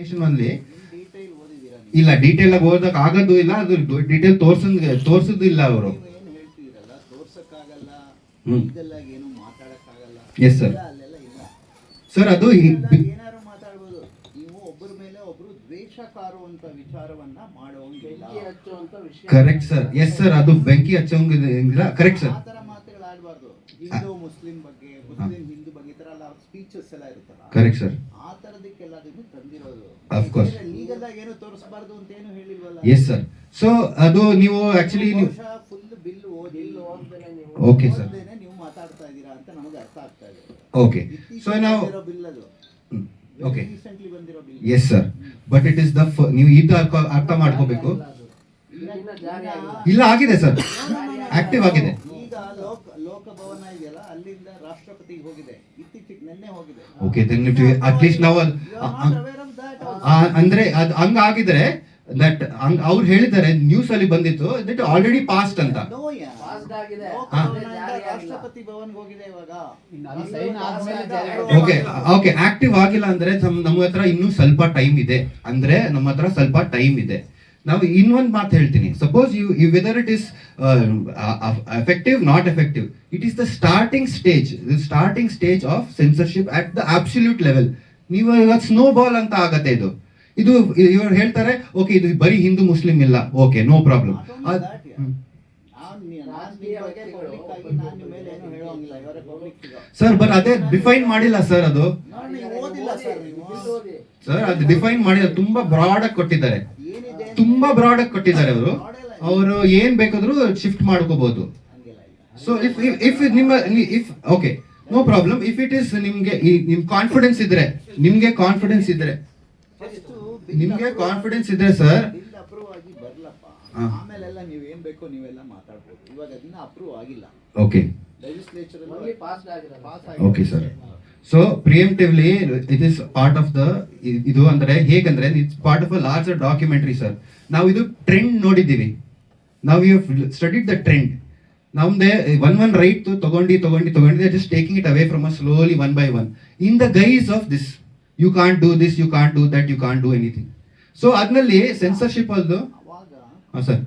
ಅಲ್ಲಿ ಇಲ್ಲ ಡೀಟೇಲ್ ಆಗಿ ಓದಕ್ ಆಗೋದು ಇಲ್ಲ, ಅದು ಡೀಟೇಲ್ ತೋರ್ಸೋದು ಇಲ್ಲ ಅವರು. Yes sir. ಸರ್ ಅದು ಏನಾರು ಮಾತಾಡ್ಬೋದು, ನೀವು ಒಬ್ಬರ ಮೇಲೆ ಒಬ್ರು ದ್ವೇಷ ಕಾರುವಂತ ವಿಚಾರವನ್ನ ಮಾಡುವಂಗಿಲ್ಲ. Correct sir. ಎಸ್ ಸರ್, ಅದು ಬೆಂಕಿ ಹಚ್ಚೋಂಗಿಲ್ಲ. Correct sir. ಆತರ ಮಾತುಗಳಾಡಬಾರ್ದು. ಹಿಂದೂ ಮುಸ್ಲಿಂ ಬಗ್ಗೆ, ಮುಸ್ಲಿಂ ಹಿಂದೂ ಬಗ್ಗೆ ಈ ತರ ಎಲ್ಲ ಸ್ಪೀಚಸ್ ಎಲ್ಲ ಇರುತ್ತಲ್ಲ. Correct sir. ಆ ತರದಕ್ಕೆಲ್ಲದನ್ನು ತಂದಿರೋದು. Of course. ಲೀಗಲ್ ಆಗಿ ಏನು ತೋರಿಸಬಾರ್ದು ಅಂತ ಏನು ಹೇಳಿಲ್ವಲ್ಲ. S sir. ಸೊ ಅದು ನೀವು ಆಕ್ಚುಲಿ ನೀವು ಫುಲ್ ಬಿಲ್ ಓದಿಲ್ಲ ಓಕೆ ಸರ್, ನೀವು ಮಾತಾಡ್ತಾ ಇದ್ದೀರಾ ಅಂತ ನಮಗೆ ಅರ್ಥ ಆಗ್ತಾ ಇದೆ. ಓಕೆ. ಸೊ ನಾವು ಬಿಲ್ ಅದು ಓಕೆ. ರೀಸೆಂಟ್ಲಿ ಬಂದಿರೋ bill. Yes sir, but it is the ನೀವು ಇದು ಅರ್ಥ ಮಾಡ್ಕೋಬೇಕು. ಇಲ್ಲ ಆಗಿದೆ ಸರ್, ಆಕ್ಟಿವ್ ಆಗಿದೆ. ಈಗ ಲೋಕಭವನ ಇದೆಯಲ್ಲ, ಅಲ್ಲಿಂದ ರಾಷ್ಟ್ರಪತಿಗೆ ಹೋಗಿದೆ, ಇತ್ತೀಚೆಗೆ ನಿನ್ನೆ ಹೋಗಿದೆ. ಓಕೆ, ಅಟ್ಲೀಸ್ಟ್ ನಾವು ಅಂದ್ರೆ ಅದು ಹಂಗ ಆಗಿದ್ರೆ ದಟ್ ಅವ್ರು ಹೇಳಿದ್ದಾರೆ, ನ್ಯೂಸ್ ಅಲ್ಲಿ ಬಂದಿತ್ತು ದಟ್ ಆಲ್ರೆಡಿ ಪಾಸ್ಟ್ ಅಂತ. ರಾಷ್ಟ್ರಪತಿ ಭವನ್ಗೆ ಹೋಗಿದೆ ಇವಾಗ. ಓಕೆ ಓಕೆ, ಆಕ್ಟಿವ್ ಆಗಿಲ್ಲ ಅಂದ್ರೆ ನಮ್ಮ ಹತ್ರ ಇನ್ನೂ ಸ್ವಲ್ಪ ಟೈಮ್ ಇದೆ. ಅಂದ್ರೆ ನಮ್ಮ ಹತ್ರ ಸ್ವಲ್ಪ ಟೈಮ್ ಇದೆ. ನಾವು ಇನ್ನೊಂದು ಮಾತು ಹೇಳ್ತೀನಿ. Suppose you whether it is effective not effective, it is the starting stage of censorship at the absolute level. ನೀವು ಇವಾಗ ಸ್ನೋ ಬಾಲ್ ಅಂತ ಆಗತ್ತೆ ಇದು ಇವರು ಹೇಳ್ತಾರೆ ಓಕೆ ಇದು ಬರೀ ಹಿಂದೂ ಮುಸ್ಲಿಂ ಇಲ್ಲ, okay no problem. Sir but ಅದೇ ಡಿಫೈನ್ ಮಾಡಿಲ್ಲ ಸರ್, ಅದು ಸರ್ ಅದು ಡಿಫೈನ್ ಮಾಡಿಲ್ಲ. ತುಂಬಾ ಬ್ರಾಡ್ ಆಗಿ ಕೊಟ್ಟಿದ್ದಾರೆ, ಅವರು ಏನ್ ಬೇಕಾದ್ರೂ ಶಿಫ್ಟ್ ಮಾಡ್ಕೋಬಹುದು. ಸೊ ಇಫ್ ನಿಮ್ಮ okay no problem. If it is ನಿಮ್ ಕಾನ್ಫಿಡೆನ್ಸ್ ಇದ್ರೆ ಸರ್, ಆಮೇಲೆಲ್ಲ ನೀವೇನ್ ಬೇಕೋ ನೀವೆಲ್ಲ ಮಾತಾಡ್ಬೋದು. ಇವಾಗ ಅದನ್ನ ಅಪ್ರೂವ್ ಆಗಿಲ್ಲ. Okay okay sir. So preemptively it is part of the ಇದು ಅಂದ್ರೆ ಹೇಗಂದ್ರೆ it's part of a larger documentary sir. ನಾವು ಇದು ಟ್ರೆಂಡ್ ನೋಡಿದ್ದೀವಿ, ನಾವು ಯು ಸ್ಟಡಿಡ್ ದ ಟ್ರೆಂಡ್. ನಮ್ದೆ ಒನ್ ರೈಟ್ ತಗೊಂಡು just taking it away from a slowly one by one in the guys of this. You can't do this, you can't do that, you can't do anything. So ಅದ್ರಲ್ಲಿ censorship ಅಲ್ದು sir,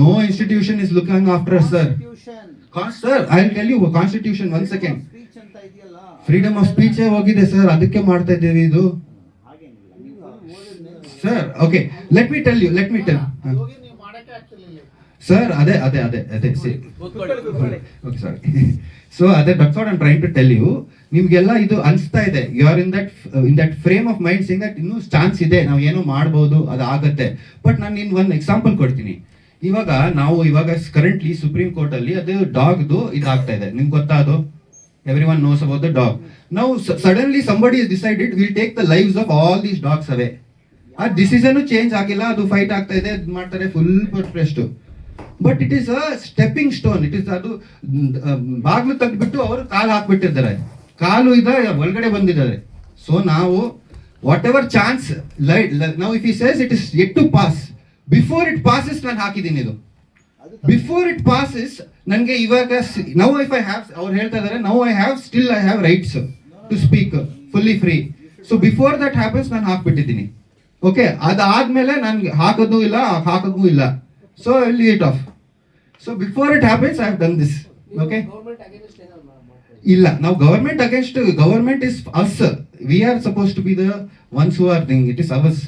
no institution is looking after us sir. Sir, I'll tell you constitution, one second. Freedom of speech ಹೋಗಿದೆ sir, ಅದಕ್ಕೆ ಮಾಡ್ತಾ ಇದ್ದೇವೆ ಇದು sir. Okay, let me tell sir. ಅದೇ okay sorry. So ಅದೇ that's what I am trying to tell you. ನಿಮ್ಗೆಲ್ಲ ಇದು ಅನ್ಸ್ತಾ ಇದೆ, you are in that frame of mind saying that ಇನ್ನೂ ಚಾನ್ಸ್ ಇದೆ, ನಾವು ಏನೋ ಮಾಡ್ಬೋದು, ಅದು ಆಗತ್ತೆ. ಬಟ್ ನಾನು ನಿನ್ ಒಂದು ಎಕ್ಸಾಂಪಲ್ ಕೊಡ್ತೀನಿ. ಇವಾಗ ಕರೆಂಟ್ಲಿ ಸುಪ್ರೀಂ ಕೋರ್ಟ್ ಅಲ್ಲಿ ಅದು ಡಾಗ್ದು ಇದಾಗ್ತಾ ಇದೆ, ನಿಮ್ಗೆ ಗೊತ್ತಾ? ಅದು every one knows about the dog. ನಾವು suddenly somebody is decided will take the lives of all these dogs away. ಆ ಡಿಸಿಷನ್ ಚೇಂಜ್ ಆಗಿಲ್ಲ, ಅದು ಫೈಟ್ ಆಗ್ತಾ ಇದೆ, ಮಾಡ್ತಾರೆ full protest. But it is a stepping stone. It is ಅದು ಬಾಗ್ಲು ತೆಗೆದ್ಬಿಟ್ಟು ಅವರು ಕಾಲು ಹಾಕ್ಬಿಟ್ಟಿದ್ದಾರೆ, ಕಾಲು ಒಳಗಡೆ ಬಂದಿದ್ದಾರೆ. ಸೊ ನಾವು ವಾಟ್ ಎವರ್ ಚಾನ್ಸ್ ನಾವು ಇಫ್ ಈ says it is yet to pass, before it passes ನಾನು ಹಾಕಿದ್ದೀನಿ ಇದು. ಬಿಫೋರ್ ಇಟ್ ಪಾಸಸ್ ನನಗೆ ಇವಾಗ ನೌ ಇಫ್ ಐ ಹ್ಯಾವ್, ಅವ್ರು ಹೇಳ್ತಾ ಇದ್ದಾರೆ now I have rights to speak fully free. So before that happens ನಾನು ಹಾಕ್ಬಿಟ್ಟಿದ್ದೀನಿ. ಓಕೆ, ಅದಾದ್ಮೇಲೆ ನನ್ಗೆ ಹಾಕೋದು ಇಲ್ಲ. So I leave it off. So before it happens I have done this. Okay, ಇಲ್ಲ ನಾವು government is us. We are suppose to be the ones who are thing. It is ours.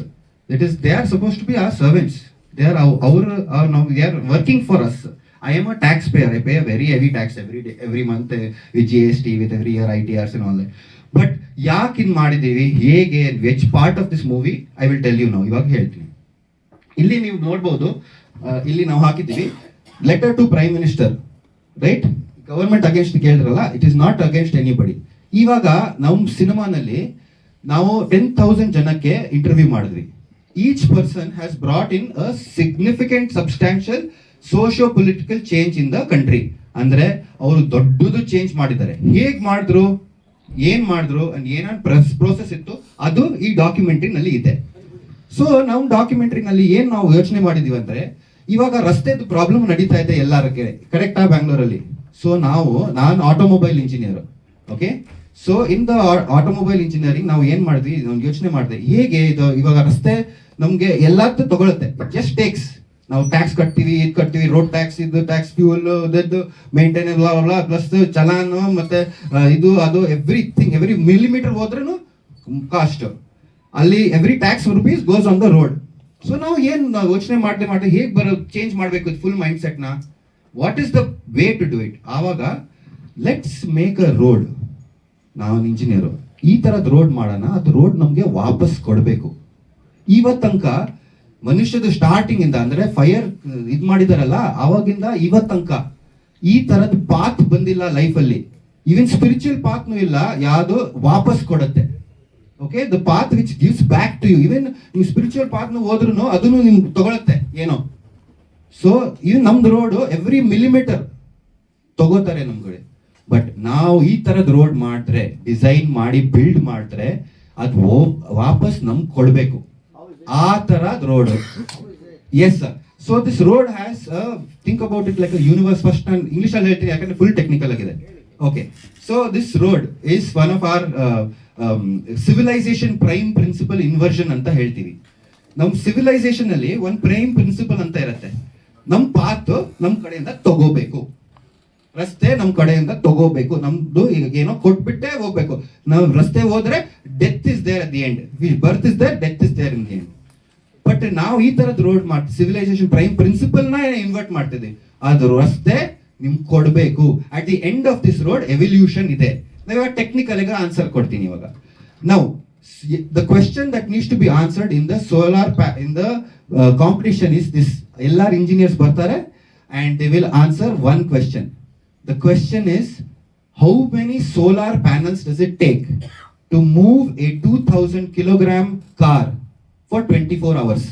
They are supposed to be our servants. They are they are working for us. I am a taxpayer. I pay a very heavy tax every month with GST, with every year ITRs and all that. But ಯಾಕೆ ಇನ್ ಮಾಡಿದ್ದೀವಿ, ಹೇಗೆ, which part of this movie I will tell you now. ಇವಾಗ ಹೇಳ್ತೀನಿ. ಇಲ್ಲಿ ನೀವು ನೋಡ್ಬೋದು, ಇಲ್ಲಿ ನಾವು ಹಾಕಿದ್ದೀವಿ letter to prime minister, right? Government against ಕೇಳಿದ್ರಲ್ಲ, it is not against anybody. ಇವಾಗ ನಮ್ಮ ಸಿನಿಮಾನಲ್ಲಿ ನಾವು 10,000 ಜನಕ್ಕೆ ಇಂಟರ್ವ್ಯೂ ಮಾಡಿದ್ವಿ. Each person has brought in a significant, substantial socio-political change in the country. ಅಂದ್ರೆ ಅವರು ದೊಡ್ಡದು ಚೇಂಜ್ ಮಾಡಿದ್ದಾರೆ. ಹೇಗ್ ಮಾಡಿದ್ರು, ಏನ್ ಮಾಡಿದ್ರು, ಅಂಡ್ ಏನಾನ್ ಪ್ರೋಸೆಸ್ ಇತ್ತು, ಅದು ಈ ಡಾಕ್ಯುಮೆಂಟ್ರಿನಲ್ಲಿ ಇದೆ. ಸೊ ನಾವು ಡಾಕ್ಯುಮೆಂಟ್ರಿನಲ್ಲಿ ಏನ್ ನಾವು ಯೋಚನೆ ಮಾಡಿದೀವಿ ಅಂದ್ರೆ, ಇವಾಗ ರಸ್ತೆದು ಪ್ರಾಬ್ಲಮ್ ನಡೀತಾ ಇದೆ ಎಲ್ಲಾರಕ್ಕೆ, ಕರೆಕ್ಟಾ ಬ್ಯಾಂಗ್ಳೂರಲ್ಲಿ? ಸೊ ನಾನು automobile engineer. Okay, so in the automobile engineering ನಾವು ಏನ್ ಮಾಡಿದ್ವಿ, ನಾವು ಯೋಚನೆ ಮಾಡಿದೆ ಹೇಗೆ ಇದು ಇವಾಗ ರಸ್ತೆ ನಮ್ಗೆ ಎಲ್ಲದೂ ತಗೊಳುತ್ತೆ, ಜಸ್ಟ್ ಟೇಕ್ಸ್. ನಾವು ಟ್ಯಾಕ್ಸ್ ಕಟ್ತೀವಿ, ಇದು ಕಟ್ತೀವಿ, ರೋಡ್ ಟ್ಯಾಕ್ಸ್, ಇದು ಟ್ಯಾಕ್ಸ್, ಫ್ಯೂಲ್, ಇದದ್ದು ಮೇಂಟೆನೆನ್ಸ್, ಪ್ಲಸ್ ಚಲಾನು, ಮತ್ತೆ ಇದು ಅದು ಎವ್ರಿಥಿಂಗ್, ಎವ್ರಿ ಮಿಲಿಮೀಟರ್ ಹೋದ್ರೂ ಕಾಸ್ಟ್. ಅಲ್ಲಿ every tax rupees goes on the road. So ನಾವು ಯೋಚನೆ ಮಾಡಿ ಹೇಗೆ ಚೇಂಜ್ ಮಾಡಬೇಕು ಫುಲ್ ಮೈಂಡ್ ಸೆಟ್ನ. What is the way to do it? ಆವಾಗ ಲೆಟ್ಸ್ ಮೇಕ್ ಅ ರೋಡ್. ನಾವು ಇಂಜಿನಿಯರು ಈ ತರದ್ ರೋಡ್ ಮಾಡೋಣ, ಅದು ರೋಡ್ ನಮ್ಗೆ ವಾಪಸ್ ಕೊಡಬೇಕು. ಇವತ್ತು ತನಕ ಮನುಷ್ಯದ ಸ್ಟಾರ್ಟಿಂಗ್ ಇಂದ ಅಂದ್ರೆ ಫೈರ್ ಇದ್ ಮಾಡಿದಾರಲ್ಲ ಅವಾಗಿಂದ ಇವತ್ತು ತನಕ ಈ ತರದ್ ಪಾತ್ ಬಂದಿಲ್ಲ ಲೈಫಲ್ಲಿ. ಈವನ್ ಸ್ಪಿರಿಚುವಲ್ ಪಾತ್ನು ಇಲ್ಲ ಯಾವುದು ವಾಪಸ್ ಕೊಡುತ್ತೆ. Okay, the path which gives back to you. Even ನೀವು ಸ್ಪಿರಿಚುವಲ್ ಪಾತ್ನು ಹೋದ್ರು ಅದನ್ನು ನಿಮ್ಗೆ ತಗೊಳತ್ತೆ ಏನೋ. ಸೊ ಇದು ನಮ್ದು ರೋಡ್ ಎವ್ರಿ ಮಿಲಿಮೀಟರ್ ತಗೋತಾರೆ ನಮ್ಗಡೆ. ಬಟ್ ನಾವು ಈ ತರದ್ ರೋಡ್ ಮಾಡಿದ್ರೆ, ಡಿಸೈನ್ ಮಾಡಿ ಬಿಲ್ಡ್ ಮಾಡಿದ್ರೆ ಅದು ವಾಪಸ್ ನಮ್ಗೆ ಕೊಡ್ಬೇಕು. ಆ ತರದ್ road. Yes sir. So this road has think about it like universe. First ನಾನು ಇಂಗ್ಲಿಷ್ ಅಲ್ಲಿ ಹೇಳ್ತೀನಿ ಯಾಕಂದ್ರೆ ಫುಲ್ ಟೆಕ್ನಿಕಲ್ ಆಗಿದೆ. Okay, so this road is one of our civilisation prime principle inversion ಅಂತ ಹೇಳ್ತೀವಿ. ನಮ್ ಸಿವಿಲೈಸೇಷನ್ ಅಲ್ಲಿ ಒಂದು ಪ್ರೈಮ್ ಪ್ರಿನ್ಸಿಪಲ್ ಅಂತ ಇರುತ್ತೆ. ನಮ್ ಪಾತ್ ನಮ್ ಕಡೆಯಿಂದ ತಗೋಬೇಕು, ರಸ್ತೆ ನಮ್ ಕಡೆಯಿಂದ ತಗೋಬೇಕು. ನಮ್ದು ಈಗ ಏನೋ ಕೊಟ್ಬಿಟ್ಟೆ ಹೋಗ್ಬೇಕು. ನಾವು ರಸ್ತೆ ಹೋದ್ರೆ death is there at the end, birth is there, death is there in the end. But ನಾವು ಈ ತರದ್ ರೋಡ್ ಮಾಡ್ತೀವಿ, ಸಿವಿಲೈಸೇಷನ್ ಪ್ರೈಮ್ ಪ್ರಿನ್ಸಿಪಲ್ ನ ಇನ್ವರ್ಟ್ ಮಾಡ್ತಿದ್ವಿ. ಅದು ರಸ್ತೆ ನಿಮ್ಗೆ ಕೊಡ್ಬೇಕು. At the end of this road evolution ಇದೆ. ನಾವ್ ಟೆಕ್ನಿಕಲ್ ಆಗಿ ಆನ್ಸರ್ ಕೊಡ್ತೀನಿ ಇವಾಗ. ನಾವು the question that needs to be answered in the solar in the competition is this. ಎಲ್ಲಾರು ಇಂಜಿನಿಯರ್ಸ್ ಬರ್ತಾರೆ and they will answer one question. The question is, how many solar panels does it take to move a 2000 kilogram car for 24 hours?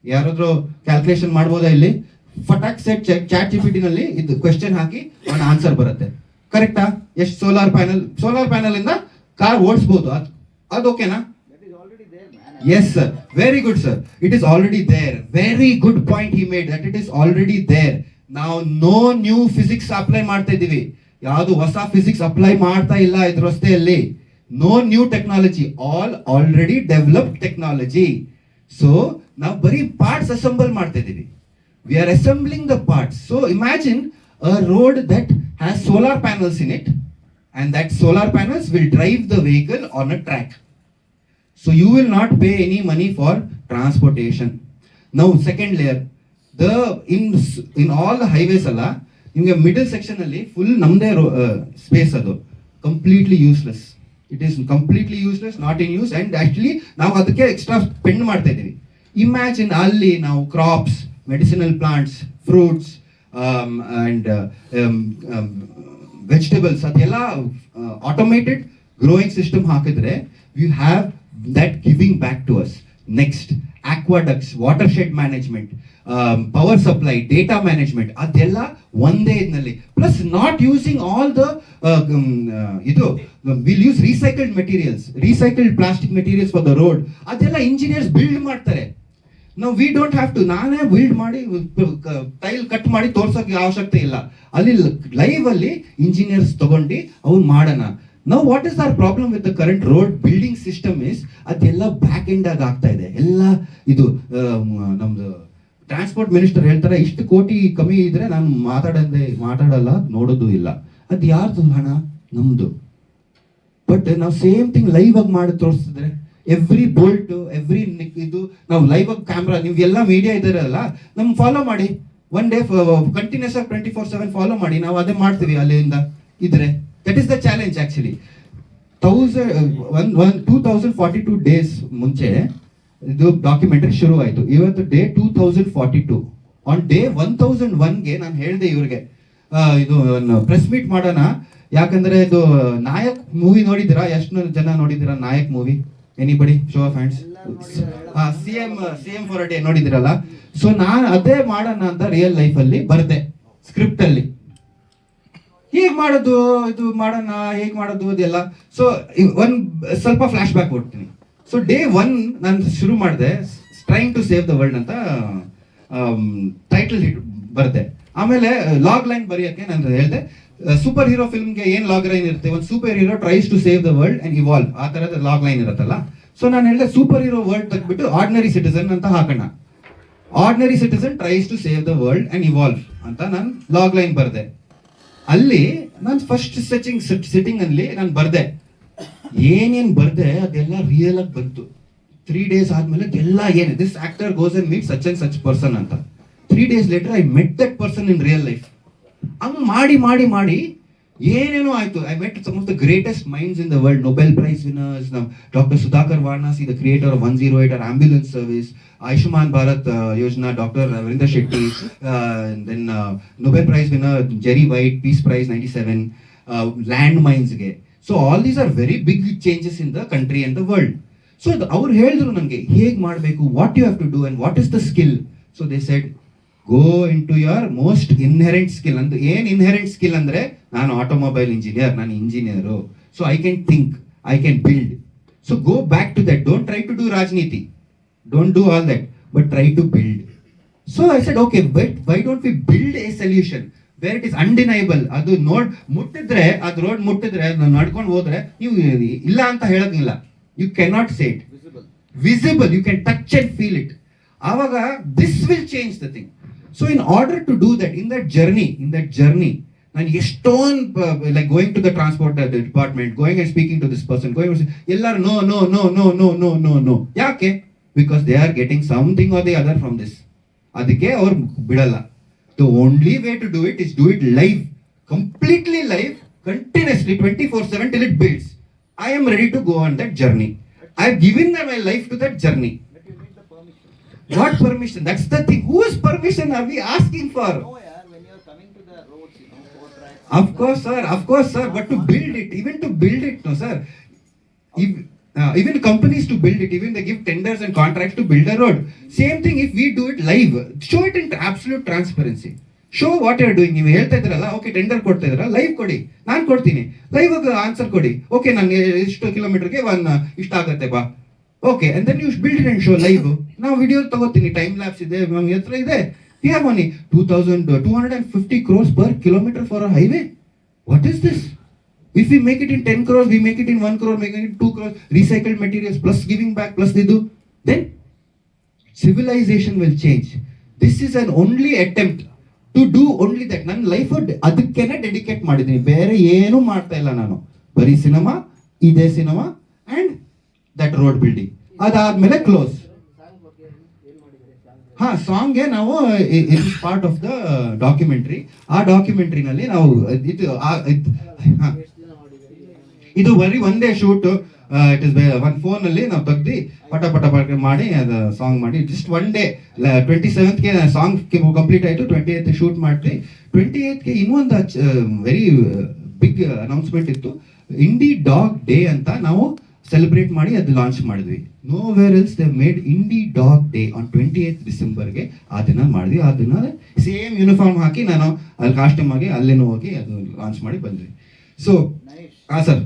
ಯಾರಾದ್ರೂ calculation ಮಾಡ್ಬೋದಾ ಇಲ್ಲಿ? ಫಟಾಕ್ set chat GPT ನಲ್ಲಿ ಇದು question ಹಾಕಿ ಒಂದು answer ಬರುತ್ತೆ. ಕರೆಕ್ಟಾ? ಎಷ್ಟು ಸೋಲಾರ್ ಪ್ಯಾನಲ್ ಇಂದ ಕಾರ್ ಓಡಿಸಬಹುದು? ಅದು ಓಕೆನಾ? Yes sir, very good sir. It is already there. Very good point he made, that it is already there. ನಾವು ನೋ ನ್ಯೂ ಫಿಸಿಕ್ಸ್ ಅಪ್ಲೈ ಮಾಡ್ತಾ ಇದೀವಿ, ಯಾವುದು ಹೊಸ ಫಿಸಿಕ್ಸ್ ಅಪ್ಲೈ ಮಾಡ್ತಾ ಇಲ್ಲ ಇದ್ರ ರಸ್ತೆಯಲ್ಲಿ. No new technology, all already developed technology. So ನಾವು ಬರೀ ಪಾರ್ಟ್ಸ್ ಅಸೆಂಬಲ್ ಮಾಡ್ತಾ ಇದೀವಿ. We are assembling the parts. So imagine a road that has solar panels in it, and that solar panels will drive the vehicle on a track. So you will not pay any money for transportation. Now second layer, in all the highways alla ನಿಮಗೆ middle section ಅಲ್ಲಿ full ನಮ್ದೇ space, ಅದು completely useless. It is completely useless, not in use. And actually ನಾವು ಅದಕ್ಕೆ extra spend ಮಾಡ್ತಾ ಇದೀವಿ. Imagine ಅಲ್ಲಿ ನಾವು crops, medicinal plants, fruits and vegetables ಅದೆಲ್ಲ ಆಟೋಮೇಟೆಡ್ ಗ್ರೋಯಿಂಗ್ ಸಿಸ್ಟಮ್ ಹಾಕಿದ್ರೆ we have that giving back to us. Next, aqueducts, watershed management, power supply, data management, ಅದೆಲ್ಲ ಒಂದೇ ಇದರಲ್ಲಿ. Plus not using all the ಇದು will use recycled plastic materials for the road. ಅದೆಲ್ಲ engineers build ಮಾಡ್ತಾರೆ. ನಾವು we don't have to, ನಾನೇ build ಮಾಡಿ tile cut ಮಾಡಿ ತೋರ್ಸೋಕೆ ಅವಶ್ಯಕತೆ ಇಲ್ಲ. ಅಲ್ಲಿ ಲೈವ್ ಅಲ್ಲಿ ಇಂಜಿನಿಯರ್ಸ್ ತಗೊಂಡು ಅವ್ರು ಮಾಡೋಣ. Now what is our problem with the current road building system is ಅದೆಲ್ಲ ಬ್ಯಾಕ್ ಎಂಡ್ ಆಗಿ ಆಗ್ತಾ ಇದೆ ಎಲ್ಲ. ಇದು ನಮ್ದು ಟ್ರಾನ್ಸ್ಪೋರ್ಟ್ ಮಿನಿಸ್ಟರ್ ಹೇಳ್ತಾರೆ, ಇಷ್ಟು ಕೋಟಿ ಕಮ್ಮಿ ಇದ್ರೆ ನಾನು ಮಾತಾಡಲ್ಲ, ನೋಡೋದು ಇಲ್ಲ. ಅದು ಯಾರ್ದು ಹಣ? ನಮ್ದು. ಬಟ್ ನಾವು ಸೇಮ್ ಥಿಂಗ್ ಲೈವ್ ಆಗಿ ಮಾಡಿ ತೋರಿಸಿದ್ರೆ, ಎವ್ರಿ ಬೋಲ್ಟ್, ಎವ್ರಿ ಇದು ನಾವು ಲೈವ್ ಆಗಿ ಕ್ಯಾಮ್ರಾ, ನೀವೆಲ್ಲ ಮೀಡಿಯಾ ಇದಾರಲ್ಲ, ನಮ್ ಫಾಲೋ ಮಾಡಿ. ಒನ್ ಡೇ ಕಂಟಿನ್ಯೂಸ್ ಆಗಿ 24/7 ಫಾಲೋ ಮಾಡಿ. ನಾವು ಅದೇ ಮಾಡ್ತೀವಿ ಅಲ್ಲಿಂದ ಇದ್ರೆ. That is the challenge actually. 2042 days ಮುಂಚೆ ಇದು ಡಾಕ್ಯುಮೆಂಟರಿ ಶುರು ಆಯ್ತು. ಇವತ್ತು ಡೇ 2042. ಆನ್ ಡೇ 1001ಗೆ ನಾನು ಹೇಳಿದೆ ಇವ್ರಿಗೆ, ಇದು ಪ್ರೆಸ್ ಮೀಟ್ ಮಾಡೋಣ. ಯಾಕಂದ್ರೆ ಇದು ನಾಯಕ್ ಮೂವಿ ನೋಡಿದಿರಾ? ಎಷ್ಟು ಜನ ನೋಡಿದಿರಾ Nayak movie? Anybody show of hands. CM for a day ನೋಡಿದಿರಲ್ಲ? ಸೊ ನಾನು ಅದೇ ಮಾಡೋಣ ಅಂತ ರಿಯಲ್ ಲೈಫ್ ಅಲ್ಲಿ ಬರ್ದೆ ಸ್ಕ್ರಿಪ್ಟ್ ಅಲ್ಲಿ. ಹೇಗೆ ಮಾಡೋದು, ಇದು ಮಾಡೋಣ, ಹೇಗೆ ಮಾಡೋದು ಅದೆಲ್ಲ. ಸೊ ಒಂದು ಸ್ವಲ್ಪ ಫ್ಲಾಶ್ ಬ್ಯಾಕ್ ಕೊಡ್ತೀನಿ. ಸೊ ಡೇ 1 ನಾನು ಶುರು ಮಾಡಿದೆ, trying to save the world ಅಂತ ಟೈಟಲ್ ಬರ್ದೆ. ಆಮೇಲೆ ಲಾಗ್ ಲೈನ್ ಬರೆಯೋಕ್ಕೆ ನಾನು ಹೇಳಿದೆ, ಸೂಪರ್ ಹೀರೋ ಫಿಲ್ಮ್ಗೆ ಏನ್ ಲಾಗ್ ಲೈನ್ ಇರುತ್ತೆ, ಒಂದು super hero tries to save the world and evolve, ಆ ತರದ ಲಾಗ್ ಲೈನ್ ಇರುತ್ತಲ್ಲ. ಸೊ ನಾನು ಹೇಳಿದೆ ಸೂಪರ್ ಹೀರೋ ವರ್ಲ್ಡ್ ತೆಗ್ಬಿಟ್ಟು ಆರ್ಡಿನರಿ ಸಿಟಿಸನ್ ಅಂತ ಹಾಕೋಣ. Ordinary citizen tries to save the world and evolve ಅಂತ ನಾನು ಲಾಗ್ ಲೈನ್ ಬರ್ದೆ. ಅಲ್ಲಿ ನಾನು ಫಸ್ಟ್ ಸಿಟ್ಟಿಂಗ್ ಅಲ್ಲಿ ನಾನು ಬರ್ದೆ, ಏನೇನ್ ಬರ್ದೆ ಅದೆಲ್ಲ ರಿಯಲ್ ಆಗಿ ಬಂತು. 3 days ಆದ್ಮೇಲೆ ಎಲ್ಲ ಏನು this actor goes and meet such and such person ಅಂತ. 3 days later I met that person in real life. ಹಂಗ್ ಮಾಡಿ ಮಾಡಿ ಮಾಡಿ ಏನೇನೋ ಆಯ್ತು. I met some of the greatest minds in the world, Nobel prize winners, doctor Sudhakar Varanasi, the creator of 108 our ambulance service, Ayushman Bharat Yojana, doctor Ravindra Shetty, then Nobel prize winner Jerry White, peace prize 97, land ಮೈನ್ಸ್ಗೆ. So all these are very big changes in the country and the world. So ಅವ್ರು ಹೇಳಿದ್ರು ನನಗೆ ಹೇಗೆ ಮಾಡಬೇಕು, what you have to do and what is the skill. So they said go into your most inherent skill. ಅಂತ ಏನ್ inherent skill ಅಂದ್ರೆ, ನಾನು automobile engineer, ನಾನು engineer, so I can think, I can build. So go back to that, don't try to do ರಾಜನೀತಿ, don't do all that, but try to build. So I said okay, but why don't we build a solution where it is undeniable. ಅದು ಮುಟ್ಟಿದ್ರೆ, ಅದು road ಮುಟ್ಟಿದ್ರೆ, ನಡ್ಕೊಂಡು ಹೋದ್ರೆ ನೀವು ಇಲ್ಲ ಅಂತ ಹೇಳೋದಿಲ್ಲ. You cannot say it, visible, you can touch and feel it. ಆವಾಗ this will change the thing. So in order to do that, in that journey ನಾನು ಎಷ್ಟೊಂದು like going to the transport department, going and speaking to this person, going ಎಲ್ಲರೂ no no no no no no no no. ಯಾಕೆ? Because they are getting something or the other from this. ಅದಕ್ಕೆ ಅವ್ರು ಬಿಡಲ್ಲ. The only way to do it is do it live, completely live, continuously 24/7 till it builds. I am ready to go on that journey. I have given my life to that journey. But you need the permission. What permission? That's the thing. Whose permission are we asking for? No, yeah, when you're coming to the roads, 4 tracks. Of course, sir. But to build it, even to build it, no, sir. Even companies to build it, even they give tenders and contracts to build a road. Same thing if we do it live, show it in absolute transparency. Show what you are doing. ನೀವು ಹೇಳ್ತಾ ಇದ್ರಲ್ಲ, okay tender ಕೊಡ್ತಾ ಇದ್ರಲ್ಲ, live ಕೊಡಿ, ನಾನು ಕೊಡ್ತೀನಿ, live answer ಕೊಡಿ. Okay ನಾನು ಇಷ್ಟು ಕಿಲೋಮೀಟರ್ಗೆ ಇಷ್ಟ ಆಗುತ್ತೆ ಬಾ, okay, and then you build it and show live. ನಾವು ವಿಡಿಯೋ ತಗೋತೀನಿ, ಟೈಮ್ ಲ್ಯಾಪ್ಸ್ ಇದೆ, ನಮ್ಮ ಹತ್ರ ಇದೆ. We have money 2,250 crores per kilometer for a highway. What is this? If we make it in 10 crores, we make it in 1 crore, making it 2 crores, recycled materials plus giving back plus they do, then civilization will change. This is an only attempt to do only that. ನನ್ನ life ಅದಕ್ಕೇನೆ dedicate ಮಾಡಿದ್ದೀನಿ, ಬೇರೆ ಏನೂ ಮಾಡ್ತಾ ಇಲ್ಲ ನಾನು. ಬರೀ cinema, ಇದೇ cinema and that road building. ಅದಾದ್ಮೇಲೆ ಕ್ಲೋಸ್. ಹಾ, ಸಾಂಗ್ಗೆ ನಾವು it is part of the documentary. ಆ ಡಾಕ್ಯುಮೆಂಟ್ರಿನಲ್ಲಿ ನಾವು ಇದು ಬರೀ ಒಂದೇ ಶೂಟ್. ಇಟ್ ಇಸ್ ಒಂದು ಫೋನ್ ಅಲ್ಲಿ ನಾವು ತೆಗ್ದು ಪಟ ಪಟ ಮಾಡಿ ಅದು ಸಾಂಗ್ ಮಾಡಿ just one day. 27th song complete ಆಯ್ತು, 28th ಶೂಟ್ ಮಾಡಿದ್ವಿ. 28th ಇನ್ನೊಂದು ವೆರಿ ಬಿಗ್ ಅನೌನ್ಸ್ಮೆಂಟ್ ಇತ್ತು. ಇಂಡಿ ಡಾಗ್ ಡೇ ಅಂತ ನಾವು ಸೆಲೆಬ್ರೇಟ್ ಮಾಡಿ ಅದು ಲಾಂಚ್ ಮಾಡಿದ್ವಿ. Nowhere else they made indie dog day on 28th Decemberಗೆ ಆ ದಿನ ಮಾಡಿದ್ವಿ. ಆ ದಿನ ಸೇಮ್ ಯೂನಿಫಾರ್ಮ್ ಹಾಕಿ ನಾನು ಅಲ್ಲಿ ಕಾಸ್ಟ್ಯೂಮ್ ಆಗಿ ಅಲ್ಲೇನೂ ಹೋಗಿ ಅದು ಲಾಂಚ್ ಮಾಡಿ ಬಂದ್ವಿ. ಸೊ ಹಾ ಸರ್.